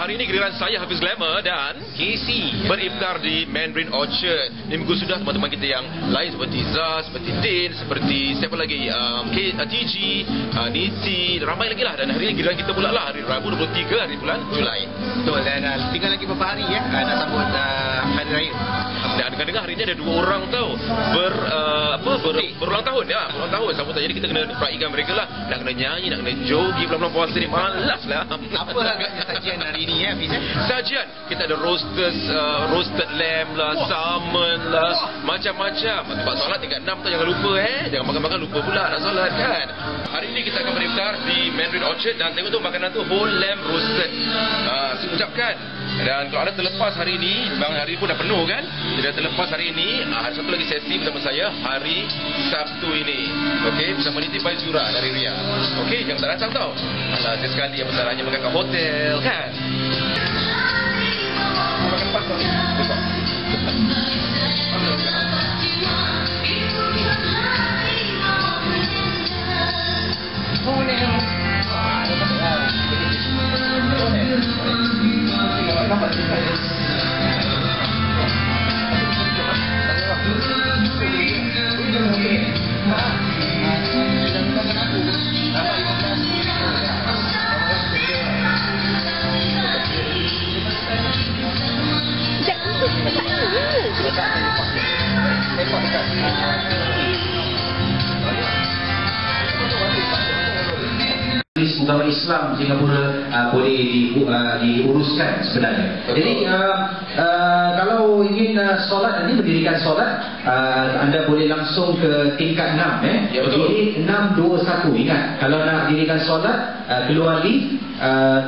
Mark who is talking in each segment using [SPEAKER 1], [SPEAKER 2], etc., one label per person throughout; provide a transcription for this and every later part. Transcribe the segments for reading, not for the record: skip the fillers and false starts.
[SPEAKER 1] hari ini giliran saya Hafiz Glamour dan
[SPEAKER 2] KC
[SPEAKER 1] beriftar di Mandarin Orchard. Ini minggu sudah teman-teman kita yang lain seperti Zaz, seperti Din, seperti siapa lagi, TG, Niti, ramai lagi lah. Dan hari ini giliran kita pula lah, hari Rabu 23 hari bulan Julai.
[SPEAKER 2] Betul, dan tinggal lagi beberapa hari ya nak sambut Hari Raya.
[SPEAKER 1] Dan dengar-dengar hari ini ada 2 orang tahu berulang tahun ya, berulang tahun sambutan. Jadi kita kena perhatikan mereka lah. Nak kena nyanyi, nak kena jogi bulan-bulan puasa ni, malas lah.
[SPEAKER 2] Apa agaknya sajian hari ini ya, Hafiz?
[SPEAKER 1] Sajian kita ada roasted lamb lah, salmon lah, macam-macam. Tempat solat tingkat 6 tu, jangan lupa jangan makan-makan lupa pula nak solat kan. Hari ini kita akan beriftar di Mandarin Orchard dan tengok tu makanan tu whole lamb roasted. Saya ucapkan. Dan kalau anda terlepas hari ini, memang hari pun dah penuh kan. Jadi terlepas hari ini, ada satu lagi sesi bersama saya hari Sabtu ini. Okey, bersama Niti Baizura dari Riyadh. Okey, jangan tak datang tau. Alah, sekali yang besar hanya makan kat hotel kan. Makan pas tau. Besar.
[SPEAKER 3] Agama Islam Singapura boleh diuruskan sebenarnya. Jadi kalau ingin solat nanti mendirikan solat, anda boleh langsung ke tingkat 6 bilik 621. Ingat, kalau nak dirikan solat keluar lift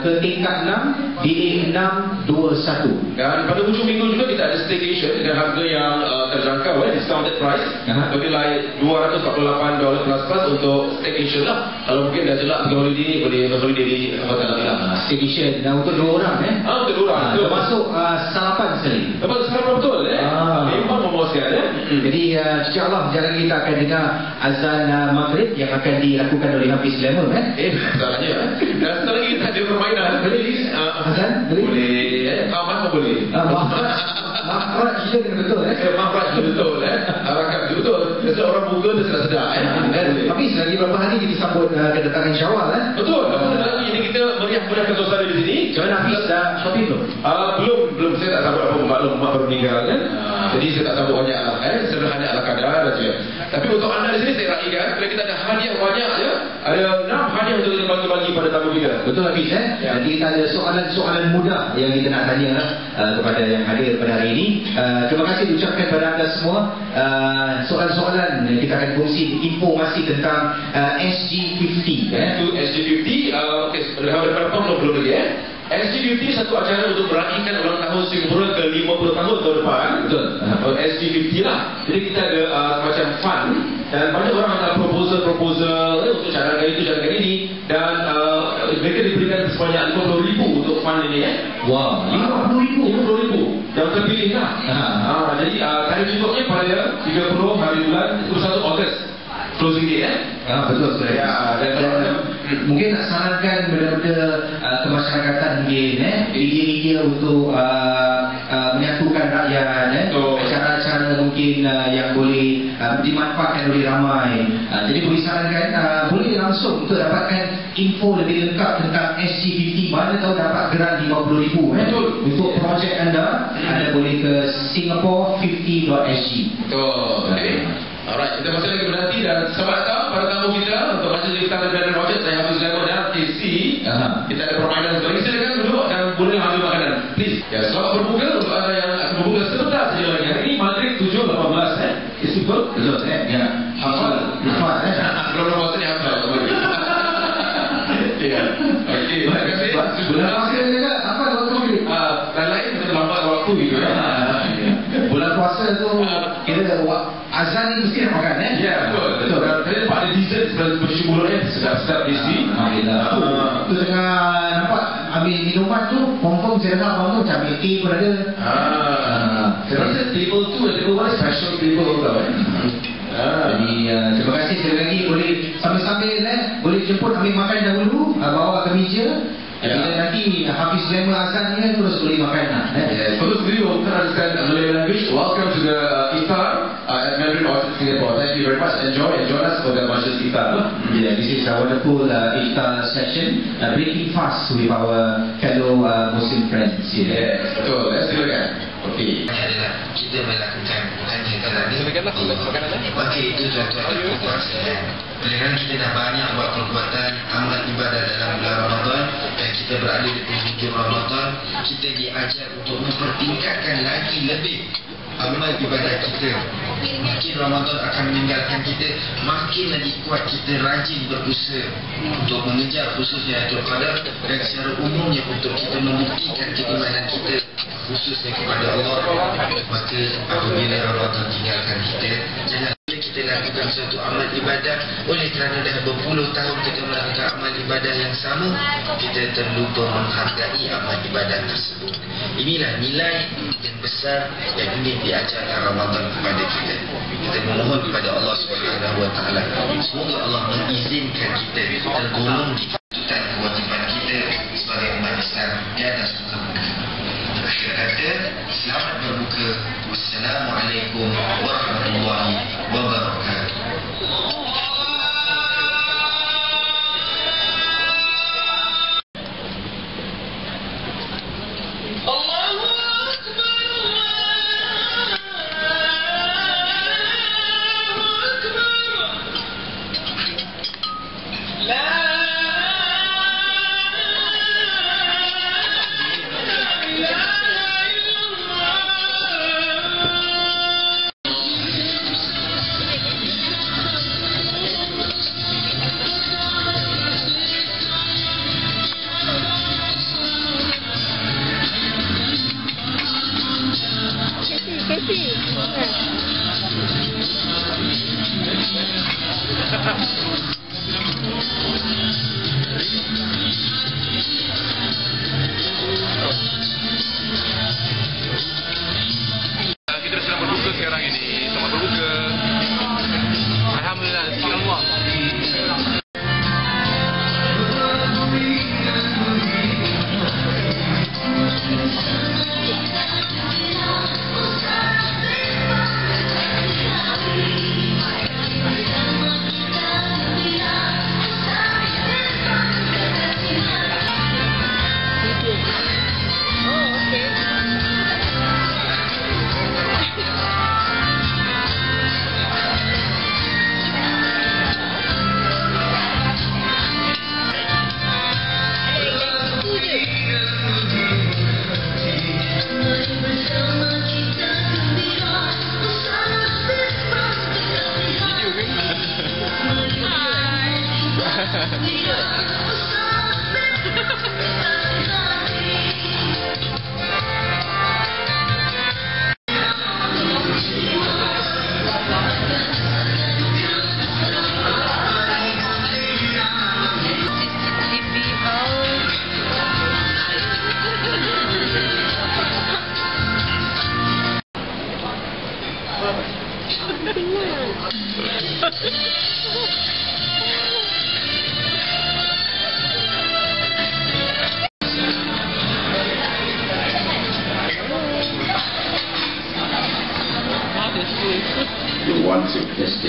[SPEAKER 3] ke tingkat 6 bilik 621.
[SPEAKER 1] Dan pada hujung minggu juga kita ada staycation dengan harga yang terjangkau, discounted price. Bernilai $248 plus untuk staycation lah. Kalau mungkin dah jelak pergi holiday, boleh holiday di hotel lah.
[SPEAKER 3] Staycation dan untuk 2 orang
[SPEAKER 1] untuk 2 orang.
[SPEAKER 3] Termasuk sarapan sekali.
[SPEAKER 1] Lepas sarapan betul memang memuaskan
[SPEAKER 3] Jadi insyaAllah sekejap lagi kita akan dengar azan maghrib yang akan dilakukan oleh Hafiz Glamour
[SPEAKER 1] salahnya. Dan setelah lagi kita ada permainan. Boleh
[SPEAKER 3] azan?
[SPEAKER 1] Boleh. Amat pun boleh.
[SPEAKER 3] Makhraj juga kena betul
[SPEAKER 1] Makhraj juga betul Harakat juga betul. Biasa orang buka dia sedar-sedar
[SPEAKER 3] Tapi selagi berapa hari kita sambut kedatangan Syawal
[SPEAKER 1] Betul. Lagi ini kita meriah-meriahkan suasana di sini.
[SPEAKER 3] Macam mana Hafiz dah shopping belum?
[SPEAKER 1] Belum. Saya tak sambut apa maklum mak baru meninggal Jadi saya tak sambut banyak lah sederhana ala kadar saja. Tapi untuk anda di sini saya raikan, bila kita ada hadiah banyak ada 6 hadiah untuk kita bagi-bagi pada tamu kita.
[SPEAKER 3] Betul Hafiz Nanti kita ada soalan-soalan mudah yang kita nak tanya kepada yang hadir pada hari ini. Terima kasih diucapkan kepada anda semua. Soalan-soalan yang kita akan kongsi informasi tentang SG50
[SPEAKER 1] SG50 okey, daripada belum lagi SG50 satu acara untuk meraihkan ulang tahun Singapura ke 50 tahun tahun depan.
[SPEAKER 3] Betul.
[SPEAKER 1] SG50 lah. Jadi kita ada macam fund dan banyak orang ada proposal untuk cara itu cara ini dan mereka diberikan sebanyak 50,000 untuk fund ini
[SPEAKER 3] Wow,
[SPEAKER 1] 50,000 yang terpilih lah. Jadi tarikh cukupnya pada 30 hari bulan 21 Ogos closing date
[SPEAKER 3] betul dan mungkin nak sarankan benda-benda kemasyarakatan mungkin idea-idea untuk menyatukan rakyat cara-cara mungkin yang boleh dimanfaatkan oleh ramai. Jadi boleh sarankan boleh langsung untuk dapatkan info lebih lengkap tentang SG50. Mana tahu dapat geran 50,000 untuk projek anda. Anda boleh ke singapore50.sg.
[SPEAKER 1] Betul. Alright, kita masih lagi bernanti dan selamat datang pada tamu kita untuk masa kita di Mandarin Orchard. Saya Hafiz Glamour dan KC. Kita ada permainan sekali. Silakan duduk dan boleh ambil makanan. Please. Selamat berbuka untuk anda yang akan berbuka sebentar saja lagi. Hari ini maghrib 7.18 It's simple.
[SPEAKER 3] Betul hafal
[SPEAKER 1] Belum puasa ni hafal. Okey, terima kasih.
[SPEAKER 3] Bulan puasa juga apa waktu maghrib?
[SPEAKER 1] Lain kita terlambat waktu gitu
[SPEAKER 3] Bulan puasa tu kira azan ni mesti nak makan
[SPEAKER 1] betul. Saya nampak ada dessert bersyukur sedap-sedap di sini.
[SPEAKER 3] Tu tengah nampak ambil minuman tu, confirm saya dengar abang tu macam ambil tea pun ada.
[SPEAKER 1] Saya rasa table tu ada one special table tau
[SPEAKER 3] Jadi terima kasih sekali lagi. Boleh sambil-sambil boleh jemput ambil makan dahulu, bawa ke meja. Bila nanti ni Hafiz Lemah Azan ni kan terus beli makanan.
[SPEAKER 1] For those of you who can understand Malay language, welcome to the iftar at Mandarin Orchard, Singapore. Thank you very much. Join us for the Masjid Iftar.
[SPEAKER 3] Yeah, this is a wonderful iftar session, breaking fast with our fellow Muslim friends here.
[SPEAKER 1] Yes, betul. Let's silakan. Okey.
[SPEAKER 2] Adalah kita melakukan kajian ni.
[SPEAKER 1] Silakanlah makanan.
[SPEAKER 2] Okey, itu tuan-tuan dan puan sekalian. Kerana kita dah banyak buat perbuatan amal ibadah dalam bulan Ramadan dan kita berada di penghujung Ramadan, kita diajar untuk mempertingkatkan lagi lebih amal ibadah kita. Makin Ramadan akan meninggalkan kita, makin lagi kuat kita rajin berusaha untuk mengejar khususnya Lailatul Qadar dan secara umumnya untuk kita membuktikan keimanan kita khususnya kepada Allah. Maka apabila Ramadan tinggalkan kita, jangan kita lakukan suatu amal ibadah oleh kerana dah berpuluh tahun kita melakukan amal ibadah yang sama, kita terlupa menghargai amal ibadah tersebut. Inilah nilai yang besar yang ingin diajarkan Ramadan kepada kita. Kita memohon kepada Allah Subhanahu Wa Taala, semoga Allah mengizinkan kita tergolong di tuntutan kewajipan kita sebagai umat Islam di atas muka bumi. Akhir kata, selamat berbuka. Wassalamualaikum warahmatullahi wabarakatuh.
[SPEAKER 1] Kita sedang berbuka sekarang ini. Selamat berbuka. Alhamdulillah, rezeki Allah.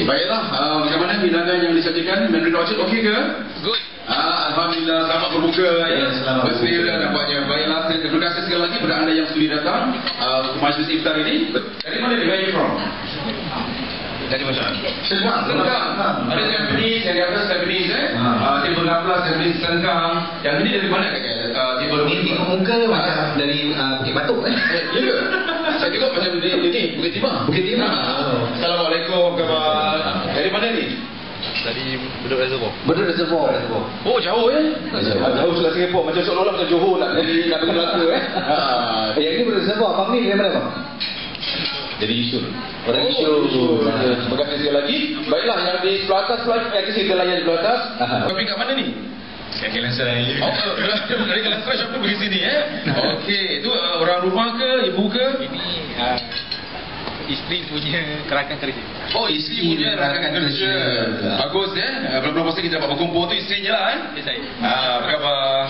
[SPEAKER 1] Baiklah, bagaimana hidangan yang disajikan Mandarin Orchard, okey ke? Good. Alhamdulillah, selamat berbuka ya. Bersila nampaknya. Baiklah, terima kasih sekali lagi kepada anda yang sudi datang ke majlis iftar ini. Dari mana ni? Where are you from? Dari mana? Sengkang. Ada Japanese, yang di atas Japanese timbul Naflas, Japanese Sengkang. Yang ini dari mana kakak? Timbul
[SPEAKER 3] Tengok muka macam dari Bukit Batuk
[SPEAKER 1] ya ke? Saya tengok macam ini Bukit Timah.
[SPEAKER 3] Bukit Timah.
[SPEAKER 1] Assalamualaikum, kabar. Dari mana ni?
[SPEAKER 4] Dari Bedok Reservoir.
[SPEAKER 3] Bedok Reservoir.
[SPEAKER 1] Oh, jauh ya? Jauh sudah Singapura. Macam seolah-olah macam Johor nak pergi Melaka
[SPEAKER 3] Yang ini Bedok Reservoir. Abang ni dari mana bang?
[SPEAKER 1] Jadi Isun.
[SPEAKER 3] Orang Isun.
[SPEAKER 1] Terima kasih sekali lagi. Baiklah, yang di sebelah atas kita layan di sebelah atas. Tapi kat mana ni?
[SPEAKER 4] Kat Kelantan ni.
[SPEAKER 1] Oh, dari Kelantan siapa pergi sini ya? Okey, itu orang rumah ke, ibu ke?
[SPEAKER 4] Ini isteri punya kerakan kerja.
[SPEAKER 1] Oh, isteri punya rakan kerja. Bagus Belum masa kita dapat berkumpul tu isterinya lah
[SPEAKER 4] Saya.
[SPEAKER 1] Apa khabar?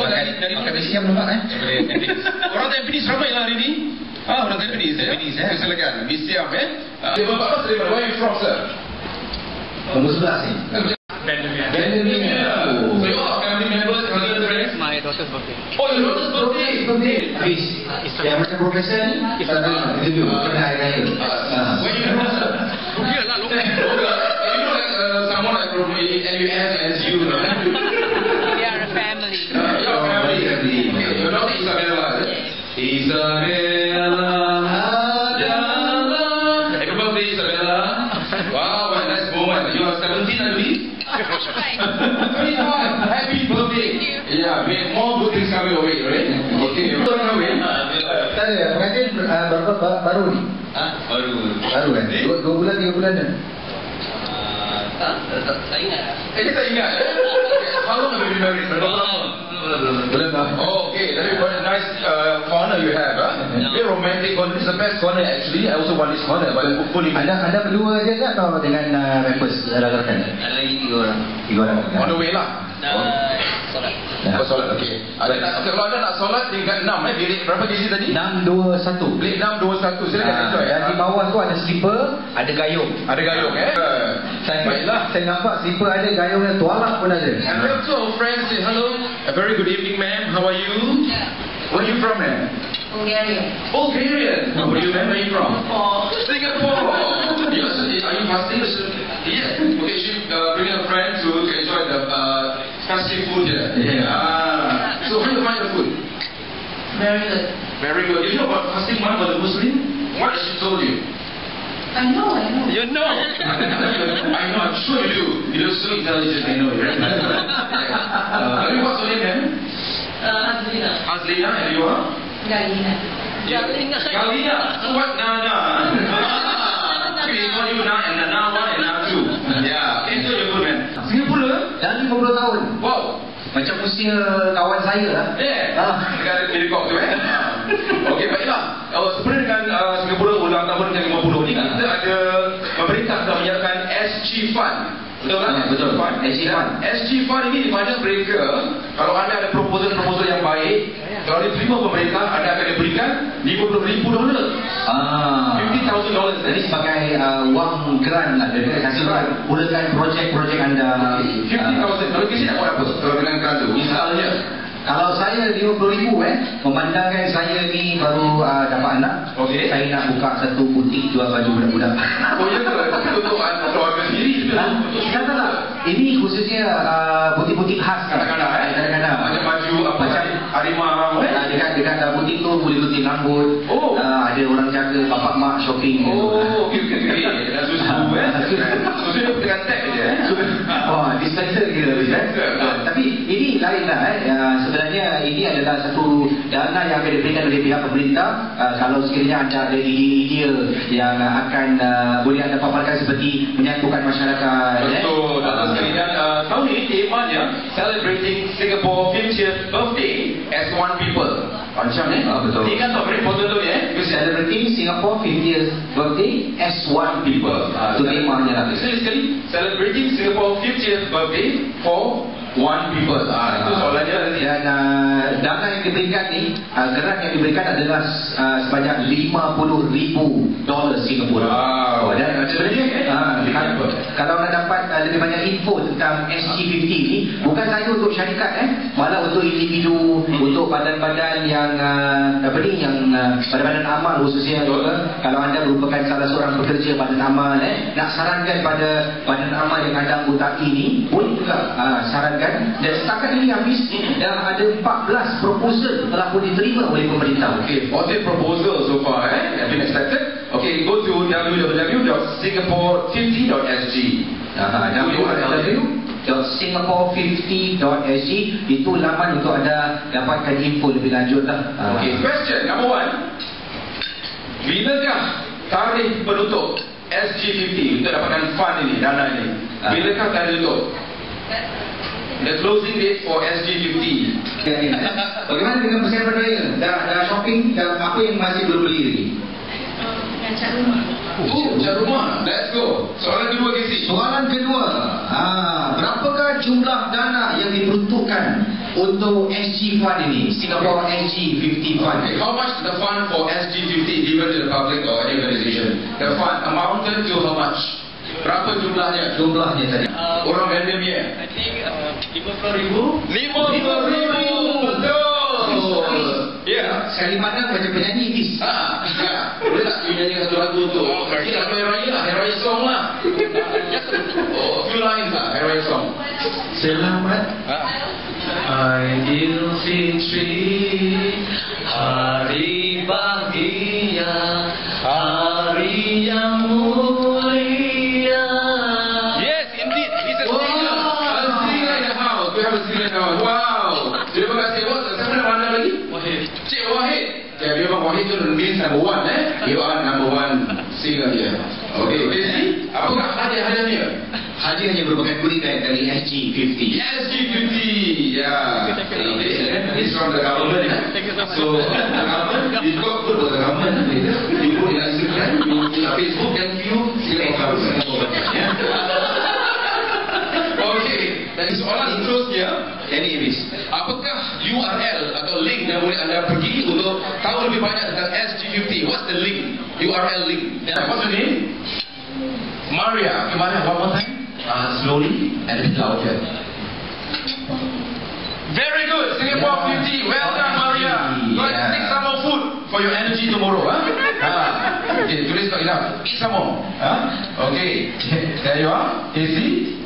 [SPEAKER 1] Dari mana?
[SPEAKER 3] Makan siap nampak
[SPEAKER 4] Daripada Tampines.
[SPEAKER 1] Orang Tampines ramai lah hari ni. Orang Tampines silakan. Miss Siam Dia bapak dari mana? Where are you from, sir?
[SPEAKER 3] Nombor 11 ni.
[SPEAKER 1] Benjamin. So you are family members, family friends?
[SPEAKER 4] My daughter's birthday.
[SPEAKER 1] Oh, your daughter's birthday.
[SPEAKER 3] Habis. Yang macam profesor ni, kita interview. Kena hari raya.
[SPEAKER 1] Where you from, sir?
[SPEAKER 4] Yalah, lokal.
[SPEAKER 1] You know like someone like from NUS and SU, no?
[SPEAKER 5] We are a family.
[SPEAKER 1] Your family. Okay. Your daughter Isabella, is it? Isabella, happy birthday, Isabella. Wow, what a nice moment. You are 17, I believe. 25. Happy birthday. Yeah, may more good things coming away, right? Okay, you're going away.
[SPEAKER 3] Tak ada, pengantin baru ni. Baru kan? 2 bulan, 3 bulan dah.
[SPEAKER 4] Tak ingat.
[SPEAKER 1] Kita tak ingat. How long have you been married? Berapa lama?
[SPEAKER 3] Belum tahu.
[SPEAKER 1] Oh, okay. That's what a nice corner you have, Very romantic corner. This is the best corner actually. I also want this corner, but hopefully.
[SPEAKER 3] Anda berdua je ke atau dengan rappers rakan?
[SPEAKER 4] Ada lagi 3 orang.
[SPEAKER 3] 3 orang.
[SPEAKER 1] On the way lah.
[SPEAKER 4] Solat.
[SPEAKER 1] Oh, solat, okay. Kalau anda nak solat tingkat 6, bilik berapa kg tadi?
[SPEAKER 3] 621.
[SPEAKER 1] Bilik 621. Silakan enjoy.
[SPEAKER 3] Dan di bawah tu ada slipper, ada gayung.
[SPEAKER 1] Ada gayung, Baiklah.
[SPEAKER 3] Saya nampak slipper ada, gayung dan tualak pun ada.
[SPEAKER 1] And we have two of our friends say hello. A very good evening, ma'am. How are you? Where are you from, ma'am?
[SPEAKER 5] Bulgaria.
[SPEAKER 1] Bulgarian. Where are you, ma'am? Where are you from?
[SPEAKER 5] Singapore.
[SPEAKER 1] Singapore. Yes. Are you fasting? Yes. Okay, she bring a friend to enjoy the fancy food here.
[SPEAKER 3] Yeah.
[SPEAKER 1] So how do you find the food?
[SPEAKER 5] Very good.
[SPEAKER 1] Very good. You know about fasting month for the Muslim? What she told you?
[SPEAKER 5] I know.
[SPEAKER 4] You know.
[SPEAKER 1] I know, I'm sure you do. You look so intelligent, I know, right? What's your name, ma'am?
[SPEAKER 5] Azlina.
[SPEAKER 1] Azlina, and you are?
[SPEAKER 5] Galina.
[SPEAKER 1] Galina. So what? Nana. We call you Na and Na 1 and Na 2. Yeah. Okay, so you're good, man. Singapura?
[SPEAKER 3] Dan 50 tahun.
[SPEAKER 1] Wow.
[SPEAKER 3] Macam usia kawan saya lah.
[SPEAKER 1] Negara helikopter tu Okey, baiklah. Sebenarnya dengan Singapura ulang tahun ke-50 ni, kita ada pemerintah telah menyiapkan SG Fund. Betul kan?
[SPEAKER 3] Betul. SG Fund.
[SPEAKER 1] SG Fund ini di mana mereka, kalau anda ada proposal yang baik, kalau diterima pemerintah, anda akan diberikan $50,000. $50,000.
[SPEAKER 3] Jadi sebagai wang grant lah. Jadi kasih gunakan projek-projek anda.
[SPEAKER 1] 50,000. Kalau kisah nak buat apa? Kalau dengan grant tu, misalnya.
[SPEAKER 3] Kalau saya 50,000 memandangkan saya ni baru dapat anak,
[SPEAKER 1] Okey.
[SPEAKER 3] saya nak buka satu butik jual baju budak-budak.
[SPEAKER 1] Oh ya ke? Tapi untuk keluarga sendiri juga.
[SPEAKER 3] Tak. Ini khususnya butik-butik khas
[SPEAKER 1] Kadang-kadang
[SPEAKER 3] Kadang-kadang
[SPEAKER 1] baju apa macam harimau
[SPEAKER 3] dekat butik tu boleh gunting rambut. Ada orang jaga bapak mak shopping.
[SPEAKER 1] Okey. Dah susu Susu dengan tag je
[SPEAKER 3] Dispenser kira tapi ini lain lah sebenarnya ini adalah satu dana yang akan diberikan oleh pihak pemerintah kalau sekiranya ada idea yang akan boleh anda paparkan seperti menyatukan masyarakat.
[SPEAKER 1] Betul. Dan tahun ini temanya Celebrating Singapore 50th Birthday as One People. Macam ni?
[SPEAKER 3] Betul.
[SPEAKER 1] Ingat tak very important tu
[SPEAKER 3] Celebrating Singapore 50th Birthday as One People. Itu temanya lah.
[SPEAKER 1] Sekali Celebrating Singapore 50th Birthday for One People. Itu soalannya nanti.
[SPEAKER 3] Dan dana yang diberikan ni, gerak yang diberikan adalah sebanyak $50,000 Singapura.
[SPEAKER 1] Wow.
[SPEAKER 3] Dan sebenarnya kalau anda dapat lebih banyak info tentang SG50 ni, bukan saja untuk syarikat malah untuk individu, untuk badan-badan yang badan-badan amal khususnya juga. Kalau anda merupakan salah seorang pekerja badan amal, nak sarankan pada badan amal yang anda anggotai ni, boleh juga sarankan. Dan setakat ini habis dah ada 14 proposal telah pun diterima oleh pemerintah.
[SPEAKER 1] Okay, 14 proposals so far have been accepted. Okay, go to www.singapore50.sg.
[SPEAKER 3] www.singapore50.sg itu laman untuk anda dapatkan info lebih lanjut lah.
[SPEAKER 1] Okay, question number 1. Bilakah tarikh penutup SG50 untuk dapatkan fund ini, dana ini? Bilakah tarikh tutup? The closing date for SG50.
[SPEAKER 3] Bagaimana dengan persiapan raya? Dah shopping? Dah apa yang masih belum beli lagi?
[SPEAKER 5] dengan cat rumah.
[SPEAKER 1] Cat rumah. Let's go. Soalan kedua, Casey.
[SPEAKER 3] Soalan kedua, berapakah jumlah dana yang diperuntukkan untuk SG Fund ini, Singapore SG 50 Fund?
[SPEAKER 1] Okay, how much the fund for SG50 given to the public or any organization? The fund amounted to how much? Berapa jumlahnya?
[SPEAKER 3] Jumlahnya tadi.
[SPEAKER 1] Orang random ya?
[SPEAKER 4] I think 50,000.
[SPEAKER 1] 50,000. Betul. Ya.
[SPEAKER 3] Sekali pandang macam penyanyi bis.
[SPEAKER 1] Boleh tak you nyanyi satu lagu tu? Kita lagu Hari Raya lah, Hari Raya song lah. Few lines lah, Hari Raya song.
[SPEAKER 3] Selamat
[SPEAKER 4] Aidilfitri, hari bahagia, hari yang mulia.
[SPEAKER 1] Yes, indeed. He's a singer. A singer in the house. We have a singer in the house. Wow. Terima kasih. Siapa nama anda lagi?
[SPEAKER 4] Wahid.
[SPEAKER 1] Cik Wahid. Ya, memang Wahid tu means number one, You are number one singer here. Okay, Casey, apakah hadiah-hadiahnya?
[SPEAKER 3] hadiahnya merupakan kurikan dari SG50.
[SPEAKER 1] SG50, yeah. It's from the government. So, the government, you got good for the government. You put in Instagram, you put in Facebook, thank you, Singapore government. Okay, dan soalan seterusnya,
[SPEAKER 3] Anyways,
[SPEAKER 1] apakah URL atau link yang boleh anda pergi untuk tahu lebih banyak tentang SG50? What's the link? URL link. What's the name? Maria. Maria, one more time.
[SPEAKER 3] slowly and a bit louder.
[SPEAKER 1] Very good. Singapore 50. Well done, Maria. Go and take some more food for your energy tomorrow. Okay, today's not enough. Eat some more. Okay, there you are. Casey.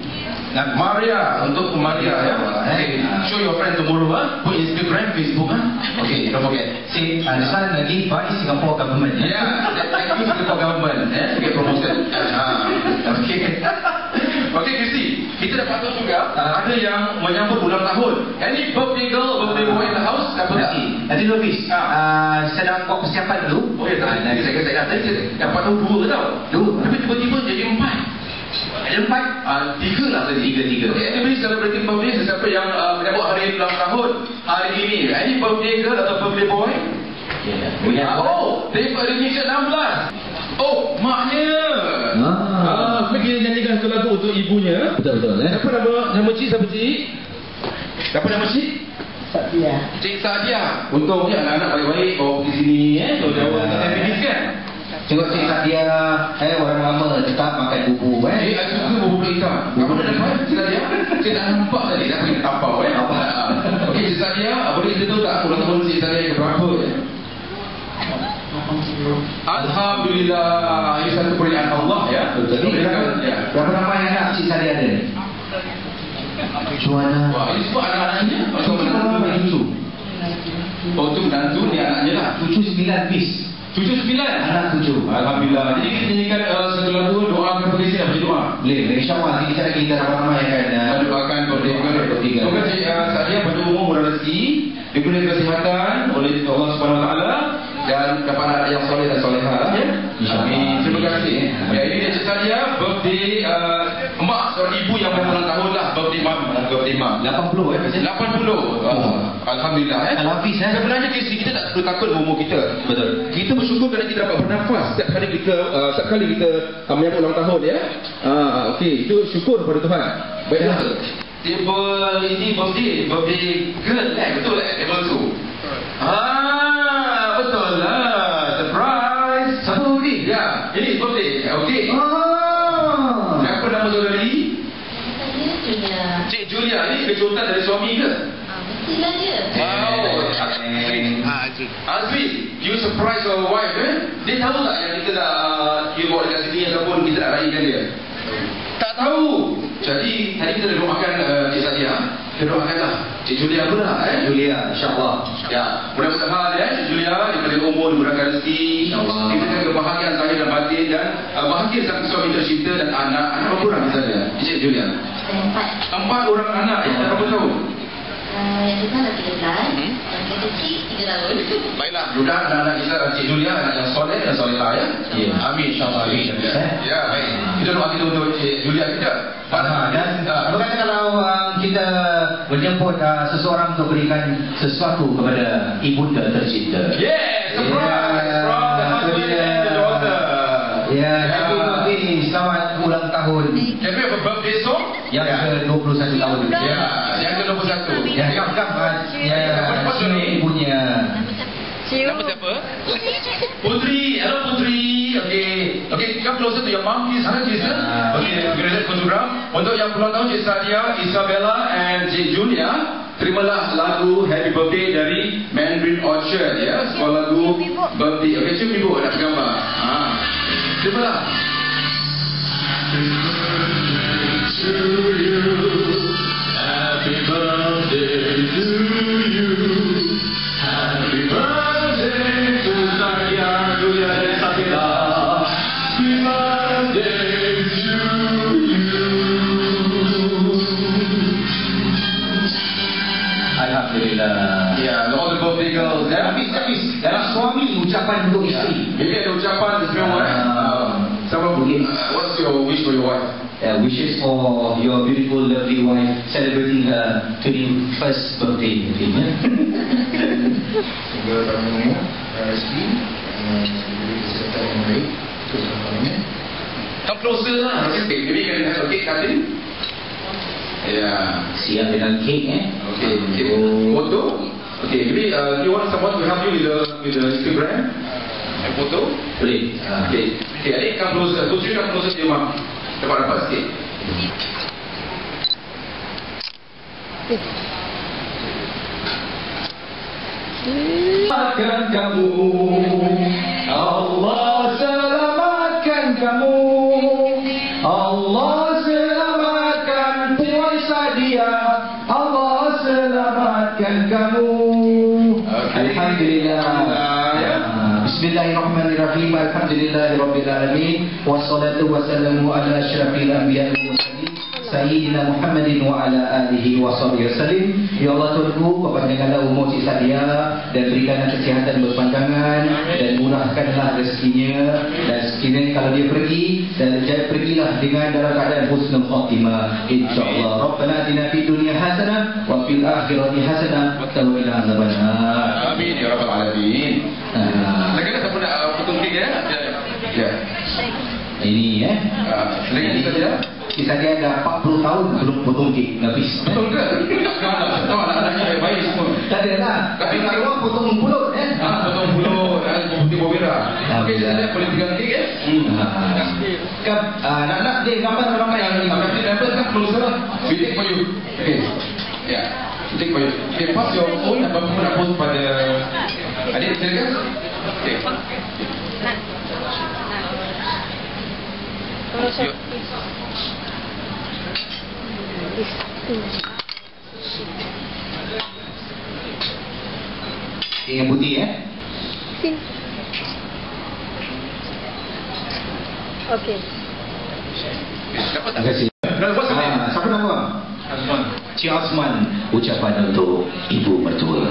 [SPEAKER 1] Maria, untuk Maria ya. Okay, show your friend tomorrow. Put Instagram, Facebook. Okay, don't forget.
[SPEAKER 3] Say, this one lagi by Singapore government.
[SPEAKER 1] Yeah, thank you Singapore government. To get promoted. Okay. Okay, Christy, kita dapat tahu juga ada yang menyambut ulang tahun. Any birthday girl, birthday boy in the house? Siapa tak?
[SPEAKER 3] Nanti Lubis, saya dah buat persiapan dulu.
[SPEAKER 1] Oh ya, tadi saya dapat tahu dua tau. Tapi tiba-tiba jadi empat.
[SPEAKER 3] Ada empat?
[SPEAKER 1] Tiga lah tadi.
[SPEAKER 3] Tiga.
[SPEAKER 1] Okay, anybody celebrating birthday? Sesiapa yang menyambut hari ulang tahun hari ini? Any birthday girl atau birthday boy? Oh, dia hari ni ke 16. Oh, maknya.
[SPEAKER 6] Kita nyanyikan satu lagu untuk ibunya.
[SPEAKER 3] Betul.
[SPEAKER 6] Siapa nama cik? Siapa cik?
[SPEAKER 1] Siapa nama cik?
[SPEAKER 5] Sadia.
[SPEAKER 1] Cik Sadia. Untungnya anak-anak baik-baik bawa pergi sini Tahu jawab aktivitis kan?
[SPEAKER 3] Tengok Cik Sadia, orang lama tetap makan bubur.
[SPEAKER 1] Saya suka bubur hitam. Kamu dah dapat Cik Sadia? Saya tak nampak tadi. Dah pergi tampau Okey, Cik Sadia, boleh kita tahu tak ulang tahun Cik Sadia ke berapa? Alhamdulillah. Ini satu pernyataan Allah ya.
[SPEAKER 3] Jadi berapa ramai anak Cik Sadia ada? Juana.
[SPEAKER 1] Wah, ini semua anak-anaknya atau menantu?
[SPEAKER 3] Cucu.
[SPEAKER 1] Oh, itu menantu, ni anaknya lah.
[SPEAKER 3] Cucu 9 bis.
[SPEAKER 1] Cucu 9?
[SPEAKER 3] Anak 7.
[SPEAKER 1] Alhamdulillah. Jadi kita nyanyikan satu lagu doa kepada Cik Sadia. Doa.
[SPEAKER 3] Boleh. InsyaAllah kita lagi kita ramai akan
[SPEAKER 1] doakan birthday. Semoga Cik Sadia pada umur murah rezeki, diberi kesihatan oleh Allah Subhanahu Wa Taala dan dapat anak yang soleh dan solehah ya. Amin. Terima kasih. Ya, ini dia Cik Sadia, birthday emak seorang ibu yang berulang tahun lah, birthday mam.
[SPEAKER 3] 80
[SPEAKER 1] 80. Alhamdulillah
[SPEAKER 3] Al-Hafiz
[SPEAKER 1] Sebenarnya Casey, kita tak perlu takut umur kita.
[SPEAKER 3] Betul.
[SPEAKER 1] Kita bersyukur kerana kita dapat bernafas setiap kali kita menyambut ulang tahun ya. Okey, itu syukur kepada Tuhan. Baiklah. Table ini birthday girl betul table tu. Betul lah. Surprise. Satu ni. Ya, ini birthday. Okey. Siapa nama saudari?
[SPEAKER 5] Julia.
[SPEAKER 1] Cik Julia. Ini kejutan dari suami ke?
[SPEAKER 5] Mestilah dia.
[SPEAKER 1] Azri, you surprise your wife Dia tahu tak yang kita dah dia bawa dekat sini ataupun kita nak raikan dia? Tak tahu. Jadi tadi kita dah doakan Cik Sadia. Kita doakanlah Cik Julia pula
[SPEAKER 3] Julia, insyaAllah.
[SPEAKER 1] Ya, mudah-mudahan Cik Julia diberi umur, dimurahkan rezeki, diberikan kebahagiaan zahir dan batin dan bahagia sang suami tercinta dan anak berapa orang Cik Sadia? Cik Julia? 4 orang anak. Dah berapa tahun?
[SPEAKER 5] Yang besar dah 13, yang kecil 3 tahun.
[SPEAKER 1] Baiklah, mudah anak-anak kita Cik Julia anak yang soleh dan solehah ya. Amin insya-Allah. Ya, baik. Kita doa kita untuk Cik Julia kita.
[SPEAKER 3] Dan bagaimana kalau kita menjemput seseorang untuk berikan sesuatu kepada ibunda tercinta?
[SPEAKER 1] Yes, surprise from the husband and the daughter. Nama siapa?
[SPEAKER 6] Putri, hello Putri. Okay, come closer to your mom, please. Okay, we're gonna photograph. Untuk yang ulang tahun Cik Sadia, Isabella and Cik Julia, terimalah lagu Happy Birthday dari Mandarin Orchard, ya. Sebuah lagu birthday. Okay, cium ibu nak gambar. Terimalah. Happy birthday to you. Happy birthday to Sadia, Julia dan Isabella. Happy birthday to you. Alhamdulillah. Ya, all the birthday girls. Habis. Dalam suami ucapan untuk isteri. Maybe ada ucapan semua. Sama mungkin. What's your wish for your wife?
[SPEAKER 3] Wishes for your beautiful, lovely wife celebrating her 21st birthday.
[SPEAKER 2] Semoga tamunya rezeki diberi kesihatan yang baik untuk semuanya.
[SPEAKER 6] Come closer lah. Okay, maybe you can have a cake cutting. Yeah.
[SPEAKER 3] Siap dengan kek
[SPEAKER 6] Okay. Photo. Okay, maybe you want someone to help you with the Instagram? And photo?
[SPEAKER 3] Boleh.
[SPEAKER 6] Okay, adik come closer. Putri come closer to your mom. Dapat sikit. Selamatkan kamu, Allah selamatkan kamu, Allah selamatkan Puan Sadia, Allah selamatkan kamu.
[SPEAKER 3] Alhamdulillah. Bismillahirrahmanirrahim. Alhamdulillahirabbil alamin. Wassalatu wassalamu ala asyrafil anbiya'i wal mursalin Sayyidina Muhammadin wa ala alihi wa sahbihi wasallim. Ya Allah Tuhanku, panjangkanlah umur Cik Sadia dan berikanlah kesihatan berpanjangan dan murahkanlah rezekinya, dan sekiranya kalau dia pergi, dan pergilah dengan dalam keadaan husnul khatimah insyaallah. Rabbana atina fid dunya hasanah wa fil akhirati hasanah wa qina adzabannar.
[SPEAKER 6] Amin ya rabbal alamin. Lagi ada siapa nak potong kek ya? Ya.
[SPEAKER 3] Ini
[SPEAKER 6] Lagi saja.
[SPEAKER 3] Kita dia ada 40 tahun belum potong kek habis.
[SPEAKER 6] Betul ke? Mana? Tahu anak-anaknya baik semua.
[SPEAKER 3] Tak ada lah. Tapi kalau potong mulut
[SPEAKER 6] potong mulut dan putih bobera. Okey, saya boleh pegang kek ya?
[SPEAKER 3] Nak dia gambar ramai yang ini.
[SPEAKER 6] Tapi dapat kan closer lah. We take for you. Okay. Ya. We take for you. Okay, pass your phone. Apa pun nak post pada adik silakan. Okay. Yuk.
[SPEAKER 3] Yang putih
[SPEAKER 5] Okey.
[SPEAKER 6] Dapat tak?
[SPEAKER 3] Terima kasih.
[SPEAKER 6] What's your name?
[SPEAKER 3] Siapa nama?
[SPEAKER 6] Azman.
[SPEAKER 3] Cik Osman. Ucapan untuk ibu mertua.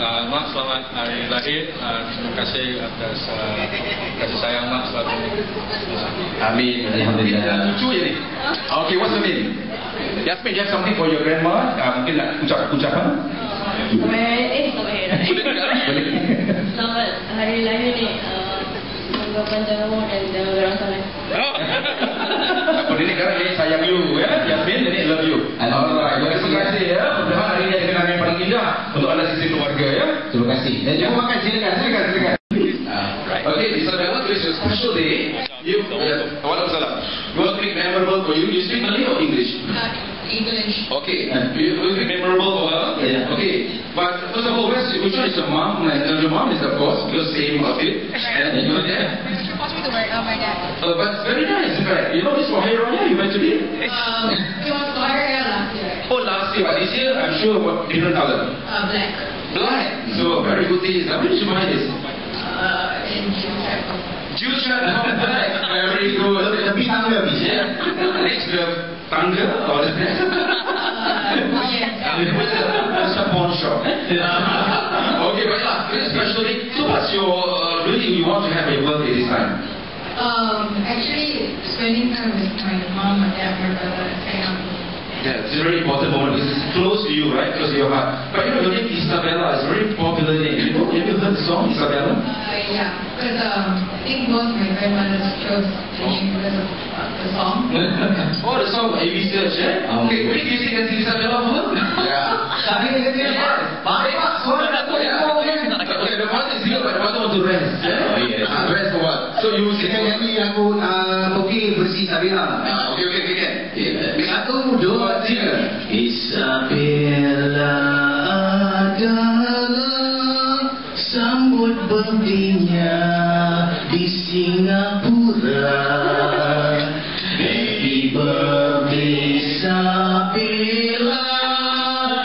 [SPEAKER 4] Mak, selamat hari lahir. Terima kasih atas kasih sayang Mak selalu.
[SPEAKER 6] Amin.
[SPEAKER 3] Alhamdulillah.
[SPEAKER 6] Lucu je ni. Okay, what's your name? Yasmin, you have something for your grandma? Mungkin nak ucapan?
[SPEAKER 5] Selamat hari lahir ni. Semoga panjang umur dan jangan garang soleh.
[SPEAKER 6] Apa ini sekarang dia sayang you ya, Yasmin, jadi love you. Alright, terima kasih ya. Mudah-mudahan hari ini ada kenangan yang paling indah untuk anda sisi keluarga ya.
[SPEAKER 3] Terima kasih. Dan jangan makan, silakan.
[SPEAKER 6] Okay, Isabella, today is a special day. You want to make memorable for you. You speak Malay or English?
[SPEAKER 5] English.
[SPEAKER 6] Okay, you make memorable for her.
[SPEAKER 3] Yeah.
[SPEAKER 6] Okay, but first of all, which one is your mom? Your mom is of course because same outfit. And your dad?
[SPEAKER 5] Mr. Possible to wear my dad.
[SPEAKER 6] But it's very nice, in fact. You know this for Hari Raya you went to be?
[SPEAKER 5] It was for her last year.
[SPEAKER 6] Oh, last year. But this year, I'm sure what different color?
[SPEAKER 5] Black.
[SPEAKER 6] Black. So very good taste. How did you buy this?
[SPEAKER 5] In
[SPEAKER 6] Juice black. Very good.
[SPEAKER 3] Lebih tangga habis ya.
[SPEAKER 6] Next the tangga or the It's a pawn shop. Okay, but yeah, especially. So what's your really you want to have a birthday this time?
[SPEAKER 5] Actually, spending time with my mom, my dad, my brother, and family.
[SPEAKER 6] Yeah, it's a very important moment because it's close to you, right? Close to your heart. But you know, your name Isabella is a very popular name. Have you heard the song Isabella?
[SPEAKER 5] Yeah, because I think most of my grandmothers chose the name because of the song.
[SPEAKER 6] Oh, the song A research, eh? Okay, when do you sing that Isabella for her? Yeah.
[SPEAKER 3] Tapi dia baik suara tu. sambut birthday-nya di Singapura. Happy birthday Sabila,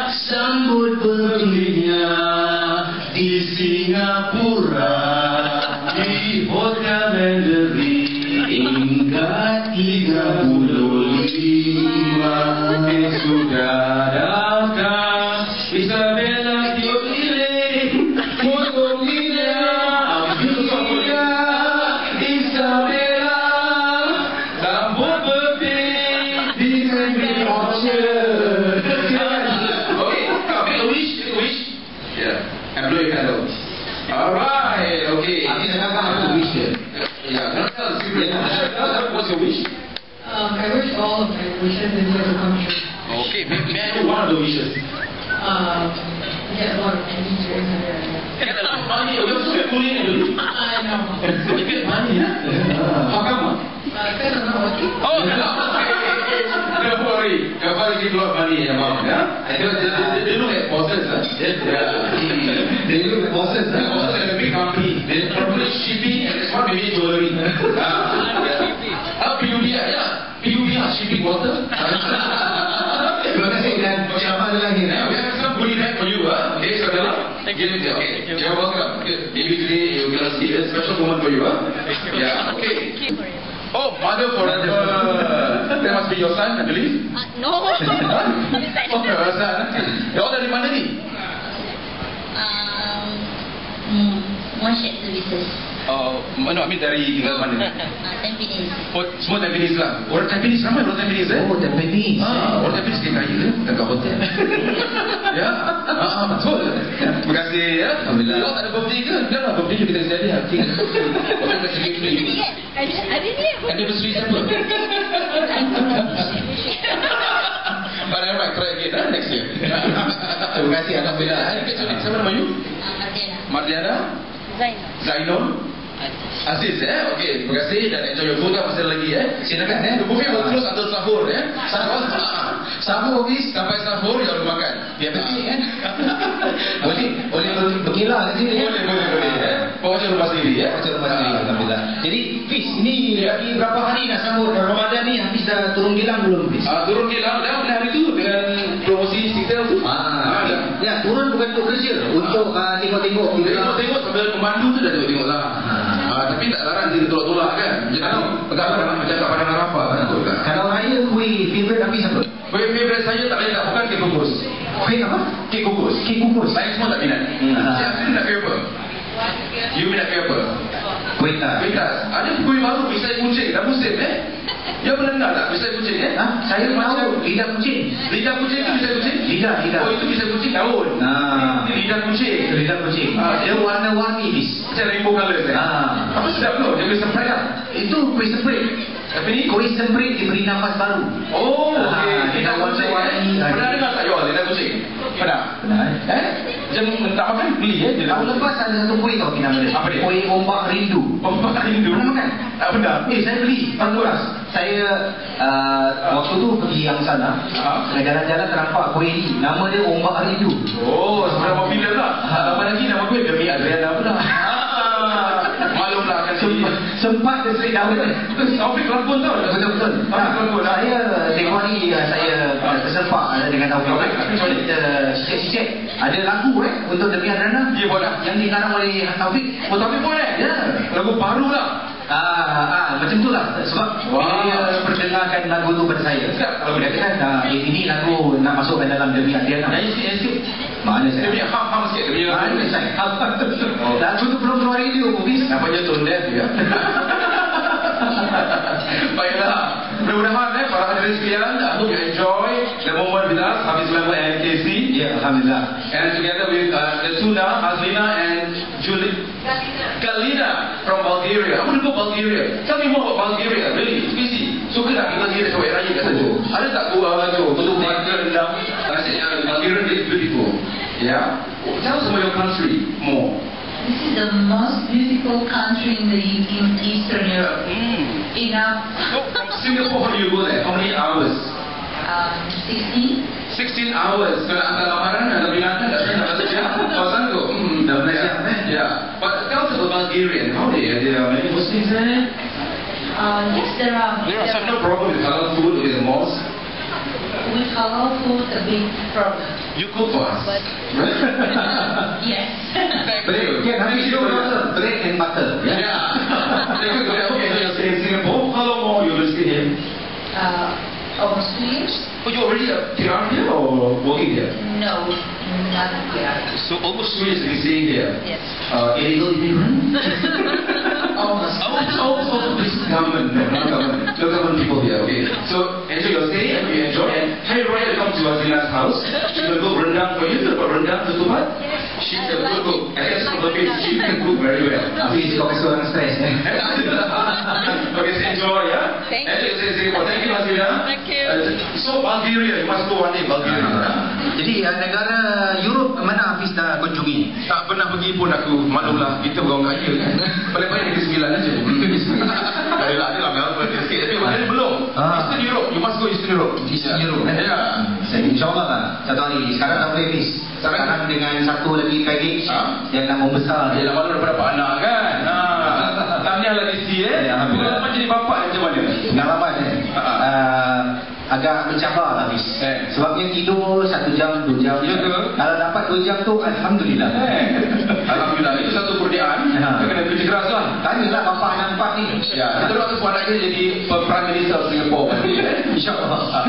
[SPEAKER 3] sambut birthday-nya di Singapura, di Hotel Mandarin hingga 35. Sudah datang Isabella pilih foto kita, Isabella sambut birthday di Camping Orchard. Okay, make a wish. Yeah, and blow your candle. Alright, okay. Aku nak apa wish dia? Yeah, tell us what's your wish?
[SPEAKER 5] I wish all of my wishes in here to come true.
[SPEAKER 1] Okay, may I know one of the wishes?
[SPEAKER 5] Get a lot of money during the year.
[SPEAKER 1] Get a lot of money. You're so bullying dulu.
[SPEAKER 5] I know.
[SPEAKER 1] You get money, huh? How come?
[SPEAKER 5] Because I'm not working.
[SPEAKER 1] Oh, no. Don't worry. Your father give a lot of money, your mom, yeah? They look at bosses, huh? They look at bosses, huh? Bosses at a big company. They probably shipping and this one maybe jewelry. PUB, yeah. PUB, shipping water.
[SPEAKER 3] Terima kasih dan selamat lagi.
[SPEAKER 1] We have some goodie bag for you, huh? Okay, Isabella. Thank you. Okay, you're welcome. Maybe today you're gonna see a special moment for you, huh? Yeah, okay. Oh, mother forever. That must be your son, I believe.
[SPEAKER 7] No.
[SPEAKER 1] Oh, your son. Kau dari mana ni?
[SPEAKER 7] Motion services.
[SPEAKER 1] Mana? I mean dari tinggal mana?
[SPEAKER 7] Tampines.
[SPEAKER 1] Oh, semua Tampines lah. Orang Tampines ramai orang Tampines, eh?
[SPEAKER 3] Oh, Tampines.
[SPEAKER 1] Orang Tampines dia kaya, dekat hotel. Ya, betul. Terima kasih, ya.
[SPEAKER 3] Alhamdulillah.
[SPEAKER 1] Kau tak ada birthday ke? Dah lah, birthday kita kasi hadiah. Kau tak kasi birthday.
[SPEAKER 7] Ada ni.
[SPEAKER 1] Anniversary siapa? But alright, try again, next year. Terima kasih, Alhamdulillah. Siapa nama you? Mardiana. Zainul Aziz, okay, terima kasih dan enjoy your food lah masih lagi, silakan, the buffet will close until sahur, sahur habis sampai sahur jangan lupa makan, biar bersih, boleh
[SPEAKER 3] berkilah di sini.
[SPEAKER 1] Boleh, pokoknya rumah sendiri,
[SPEAKER 3] Alhamdulillah. Jadi, Fiz, ini lagi berapa hari nak sambut Ramadan ni? Habis dah turun gilang belum, Fiz?
[SPEAKER 1] Turun gilang dah hari tu dengan promosi Singtel tu.
[SPEAKER 3] Ya, turun bukan untuk kerja, untuk tengok-tengok.
[SPEAKER 1] Tengok sambil pemandu tu dah tengok lah. Tapi tak larang kita tolak-tolak kan. Macam kat Padang Arafah kan.
[SPEAKER 3] Kalau raya, kuih favourite habis apa?
[SPEAKER 1] Kuih favourite saya tak boleh tak bukan kek kukus.
[SPEAKER 3] Kuih apa?
[SPEAKER 1] Kek kukus.
[SPEAKER 3] Kek kukus.
[SPEAKER 1] Saya semua tak minat. Siapa nak kuih apa? You minat kuih apa?
[SPEAKER 3] Kuih tas.
[SPEAKER 1] Kuih tas. Ada kuih baru pisai kucing. Dah musim Ya pernah dengar tak pisai kucing
[SPEAKER 3] Saya tahu lidah kucing.
[SPEAKER 1] Lidah kucing tu pisai kucing?
[SPEAKER 3] Lidah.
[SPEAKER 1] Oh itu pisai kucing daun. Ini lidah kucing.
[SPEAKER 3] Lidah kucing. Dia warna-warni, Fiz.
[SPEAKER 1] Macam rainbow colours Apa sedap tu? Dia kuih semprit lah.
[SPEAKER 3] Itu kuih semprit.
[SPEAKER 1] Tapi ni
[SPEAKER 3] kuih semprit diberi nafas baru.
[SPEAKER 1] Oh, okey. Lidah kucing. Pernah dengar tak jual lidah kucing? Pernah? Macam tak makan beli
[SPEAKER 3] Tahun lepas ada satu kuih tau kita nama dia.
[SPEAKER 1] Apa dia?
[SPEAKER 3] Kuih ombak rindu.
[SPEAKER 1] Ombak rindu?
[SPEAKER 3] Pernah makan?
[SPEAKER 1] Tak pernah.
[SPEAKER 3] Saya beli. Bagus. Saya waktu tu pergi yang sana. Jalan-jalan ternampak kuih ni. Nama dia ombak rindu.
[SPEAKER 1] Oh, sebenarnya popular lah. Apa lagi nama kuih? Demi Adriana pula. Maklumlah kan
[SPEAKER 3] sempat terselit daun ni.
[SPEAKER 1] Taufik Kelakun tau.
[SPEAKER 3] Betul-betul. Saya tengok hari saya terserpak dengan Taufik. Kita cek-cek. Ada lagu untuk Demi Adriana.
[SPEAKER 1] Dia buat
[SPEAKER 3] yang dikarang oleh Taufik.
[SPEAKER 1] Oh, Taufik pun
[SPEAKER 3] Ya.
[SPEAKER 1] Lagu baru lah.
[SPEAKER 3] Macam tu lah. Sebab bila dia perdengarkan lagu tu pada saya, dia kata ini lagu nak masukkan dalam Demi Adriana. Mana saya?
[SPEAKER 1] Dia punya ham sikit.
[SPEAKER 3] Mana saya? Lagu tu belum keluar radio pun.
[SPEAKER 1] Namanya tone deaf ya. Baiklah. Mudah-mudahan para hadirin sekalian, I hope you enjoy the moment with us, Hafiz Sulaiman and KC.
[SPEAKER 3] Ya, Alhamdulillah.
[SPEAKER 1] And together with the Tuna, Hazlina and Galina from Bulgaria. I want to go Bulgaria. Tell me more about Bulgaria. Really, it's easy. Suka tak kita lihat kawai raya kat sana? Ada tak gua tu betul warga rendang? Bulgaria is beautiful. Yeah. Tell us about your country more.
[SPEAKER 8] This is the most beautiful country in Eastern Europe.
[SPEAKER 1] From Singapore, how do you go there? How many hours?
[SPEAKER 8] 16
[SPEAKER 1] hours. Kalau anda lamaran, anda binatang, anda sejam. Kawasan tu, dah belajar. Ya.
[SPEAKER 6] Bulgarian. How are there are many Muslims there?
[SPEAKER 8] Yes, there are.
[SPEAKER 6] There are no problem with halal food in the mosque.
[SPEAKER 8] With halal food, a big problem.
[SPEAKER 6] You cook for us.
[SPEAKER 8] Yes.
[SPEAKER 3] Hafiz, you also bread and butter.
[SPEAKER 6] Yeah. Okay, so you're staying in Singapore. How long more you will stay here?
[SPEAKER 8] Almost 2 years?
[SPEAKER 6] Oh, you already around here or working here?
[SPEAKER 8] No, not yet.
[SPEAKER 6] So almost 2 years you've been staying here.
[SPEAKER 8] Yes.
[SPEAKER 6] Illegal immigrant?
[SPEAKER 8] Almost.
[SPEAKER 6] This is government, no, not government. No government people here, okay. So enjoy your stay and you enjoy. And Hari Raya come to Azina's house. She will go rendang for you. You got rendang to Tuhan? She will cook. And that's for the face. She can cook very well.
[SPEAKER 3] Hafiz, kau kasi orang stres.
[SPEAKER 6] Okay, so enjoy, yeah?
[SPEAKER 5] Thank you.
[SPEAKER 6] Enjoy your Singapore. Thank you, Azina.
[SPEAKER 5] Thank you.
[SPEAKER 6] So Bulgaria, you must go one day Bulgaria.
[SPEAKER 3] Jadi negara Europe mana Hafiz dah kunjungi?
[SPEAKER 6] Tak pernah pergi pun aku, malulah kita orang kaya kan. Paling-paling Negeri Sembilan aja. Adalah Melbourne sikit. Tapi mana belum. Eastern Europe, you must go Eastern Europe.
[SPEAKER 3] Eastern Europe kan?
[SPEAKER 6] Ya.
[SPEAKER 3] InsyaAllah lah satu hari. Sekarang tak boleh Hafiz. Sekarang dengan satu lagi package yang nak membesar.
[SPEAKER 6] Yalah, malu dapat anak kan. Tahniah lah Desi Pengalaman jadi bapa macam mana?
[SPEAKER 3] Pengalaman agak mencabar lah Hafiz. Sebabnya tidur 1 jam 2 jam. Kalau dapat 2 jam tu Alhamdulillah.
[SPEAKER 6] Alhamdulillah, itu satu kurniaan. Kita kena kerja keras lah.
[SPEAKER 3] Tanyalah bapa nampak ni.
[SPEAKER 6] Ya, kita doakan supaya anaknya jadi Prime Minister Singapore.
[SPEAKER 3] InsyaAllah.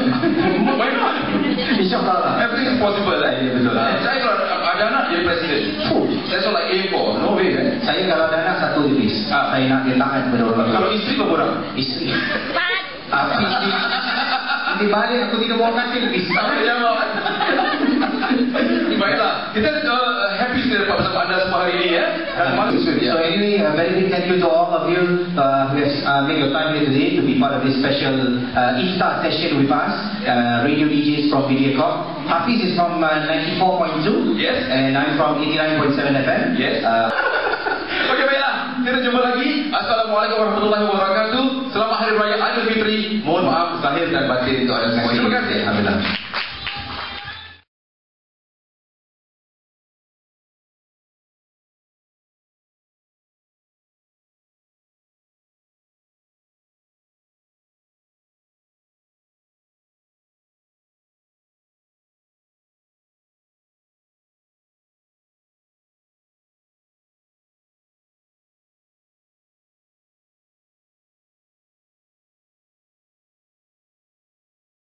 [SPEAKER 6] Why not?
[SPEAKER 3] InsyaAllah lah.
[SPEAKER 6] Everything is possible lah.
[SPEAKER 3] Ya, betul.
[SPEAKER 6] Saya kalau ada anak jadi presiden. That's all like aim for. No way kan?
[SPEAKER 3] Saya kalau ada anak satu Hafiz. Saya nak dia taat kepada orang.
[SPEAKER 6] Kalau isteri berapa orang?
[SPEAKER 3] Isteri. Hafiz ni balik aku tidak mau kasih Hafiz.
[SPEAKER 6] Tak boleh jawab. Baiklah, kita happy sekali dapat bersama anda semua hari ini ya.
[SPEAKER 3] So anyway, a very big thank you to all of you who have made your time here today to be part of this special iftar session with us. Radio DJs from Mediacorp. Hafiz is from 94.2.
[SPEAKER 6] Yes.
[SPEAKER 3] And I'm from 89.7 FM.
[SPEAKER 6] Yes. Okey, baiklah. Kita jumpa lagi. Assalamualaikum warahmatullahi wabarakatuh.